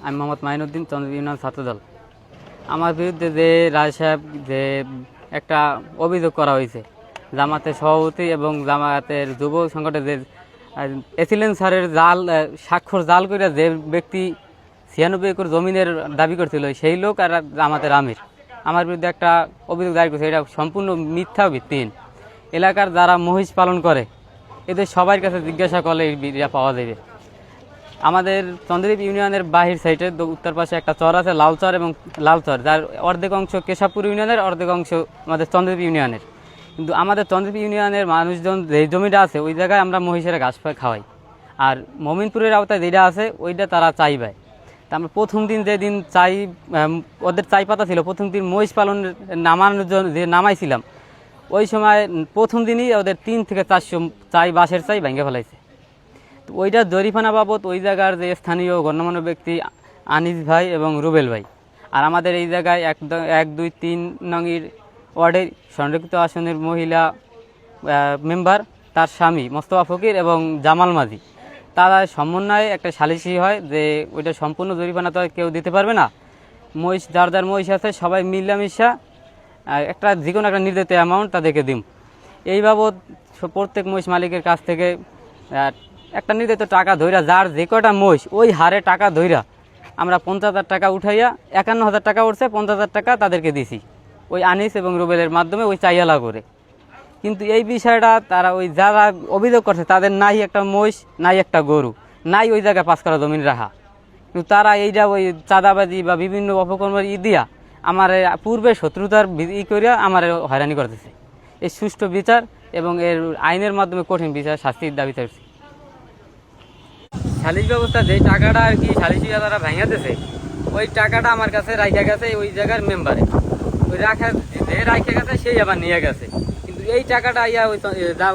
আমি মোহাম্মদ মাইনুদ্দিন, চন্দ্রদ্বীপ ইউনিয়ন ছাত্রদল। আমার বিরুদ্ধে যে রায় সাহেব যে একটা অভিযোগ করা হয়েছে, জামাতের সভাপতি এবং জামাতের যুব সংগঠনের যে এসিলেন স্যারের স্বাক্ষর জাল করে যে ব্যক্তি 96 একর জমিনের দাবি করছিল, সেই লোক আর জামাতের আমির আমার বিরুদ্ধে একটা অভিযোগ দায়ের করেছে। এটা সম্পূর্ণ মিথ্যা ভিত্তিহীন। এলাকার যারা মহিষ পালন করে এদের সবার কাছে জিজ্ঞাসা করলে এটা পাওয়া যাবে। আমাদের চন্দ্রদ্বীপ ইউনিয়নের বাহির সাইডে উত্তর পাশে একটা চর আছে, লালচর এবং লালচর, যার অর্ধেক অংশ কেশবপুর ইউনিয়নের, অর্ধেক অংশ আমাদের চন্দ্রদ্বীপ ইউনিয়নের। কিন্তু আমাদের চন্দ্রদ্বীপ ইউনিয়নের মানুষজন যে জমিটা আছে ওই জায়গায় আমরা মহিষের ঘাস খাওয়াই, আর মমিনপুরের আওতায় যেটা আছে ওইটা তারা চাই পায়। তা আমরা প্রথম দিন যেদিন ওদের চাই পাতা ছিল, প্রথম দিন মহিষ পালন নামানোর জন্য যে নামাইছিলাম, ওই সময় প্রথম দিনই ওদের 3 থেকে 400 বাঁশের চাই ভেঙে ফেলাইছে। তো ওইটা জরিমানা বাবদ ওই জায়গার যে স্থানীয় গণ্যমান্য ব্যক্তি আনিস ভাই এবং রুবেল ভাই, আর আমাদের এই জায়গায় 1, 2, 3 নংয়ের ওয়ার্ডের সংরক্ষিত আসনের মহিলা মেম্বার, তার স্বামী মোস্তফা ফকির এবং জামাল মাঝি, তারা সমন্বয়ে একটা সালিসি হয় যে ওইটা সম্পূর্ণ জরিমানা তো কেউ দিতে পারবে না, মহিষ যার মহিষ আছে সবাই মিলামিশা একটা যে কোনো একটা নির্ধারিত অ্যামাউন্ট তাদেরকে দিম। এই বাবদ প্রত্যেক মহিষ মালিকের কাছ থেকে একটা নির্ধারিত টাকা ধইরা, যার যে কটা মহিষ ওই হারে টাকা ধইরা আমরা 50,000 টাকা উঠাইয়া 51,000 টাকা উঠছে, 50,000 টাকা তাদেরকে দিছি ওই আনিস এবং রুবেলের মাধ্যমে ওই চাইয়ালা করে। কিন্তু এই বিষয়টা তারা ওই যারা অভিযোগ করছে তাদের নাই একটা মহিষ, নাই একটা গরু, নাই ওই জায়গায় 5 কাঠা জমিন রাখা, কিন্তু তারা এইটা ওই চাঁদাবাজি বা বিভিন্ন অপকর্মের দিয়া আমার পূর্বে শত্রুতার করিয়া আমার হয়রানি করতেছে। এই সুষ্ঠু বিচার এবং এর আইনের মাধ্যমে কঠিন বিচার শাস্তির দাবি করছি। সালিশ ব্যবস্থা যে টাকাটা আর কি সালিশি তারা ভাঙাতেছে, ওই টাকাটা আমার কাছে রাখা গেছে ওই জায়গার মেম্বারে, ওই যে রাখা গেছে সেই আবার নিয়ে গেছে। কিন্তু এই টাকাটা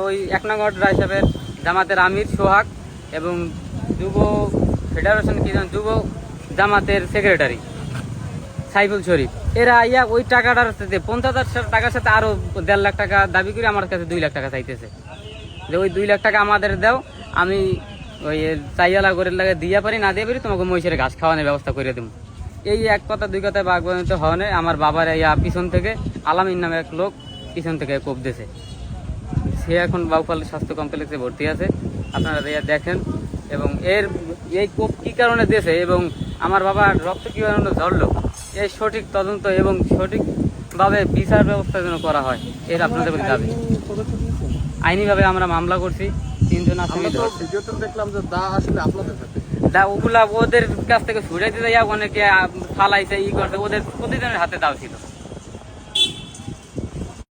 ওই 1 নং ওয়ার্ড রায় সাহেবের জামাতের আমির সোহাগ এবং যুব ফেডারেশন যুব জামাতের সেক্রেটারি সাইফুল শরীফ, এরা ওই টাকাটার সাথে 50,000 টাকার সাথে আরো 1.5 লাখ টাকা দাবি করে আমার কাছে 2 লাখ টাকা চাইতেছে, যে ওই 2 লাখ টাকা আমাদের দাও, আমি ওই চাইয়ালা করে লাগে দিয়া পারি, না দিয়ে পারি তোমাকে মহিষের ঘাস খাওয়ানোর ব্যবস্থা করে দেবো। এই 1 কথা 2 কথায় বাগবানিত হওয়ানে আমার বাবার পিছন থেকে আলামিন নামে এক লোক পিছন থেকে কোপ দিয়েছে। সে এখন বাউপাল স্বাস্থ্য কমপ্লেক্সে ভর্তি আছে, আপনারা দেখেন। এবং এই কোপ কী কারণে দিয়েছে এবং আমার বাবার রক্ত কী কারণে ঝরলো, এই সঠিক তদন্ত এবং সঠিকভাবে বিচার ব্যবস্থা যেন করা হয়, এর আপনাদের দাবি। আইনিভাবে আমরা মামলা করছি, 3 জন আসামি দেখলাম যে দা আসলে আপনাদের সাথে ওগুলা ওদের কাছ থেকে ছুটে দিতে অনেকে ফালাইছে, করছে, ওদের প্রতিদিনের হাতে দাও ছিল।